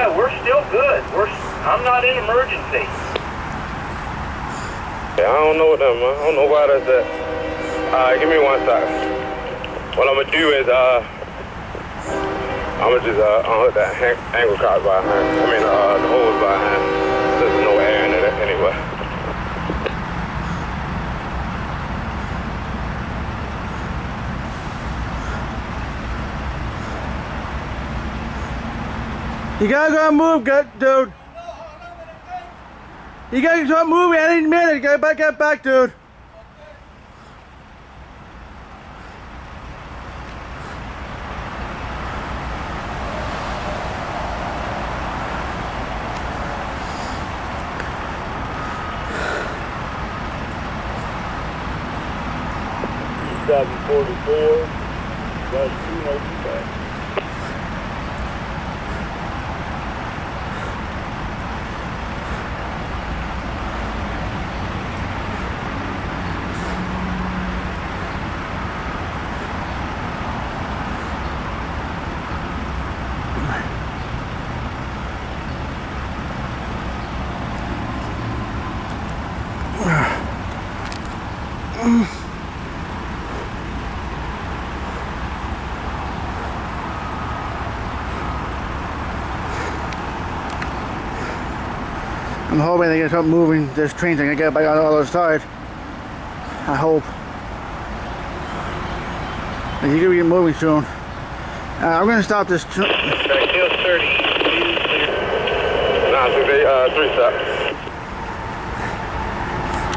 Yeah, we're still good. I'm not in emergency. Yeah, I don't know them, man. I don't know why that's that. Give me 1 second. What I'm gonna do is, I'm gonna just unhook that angle card by hand. I mean, the hose by hand. There's no air in it anyway. You gotta go and move, dude. You gotta start moving any minute. Get back, dude. C744 Loaded Coal. I'm hoping they can start moving this train thing and get back on the other side. I hope. And you can get moving soon. I'm gonna stop this. Kill 30. Nah, 3 stop.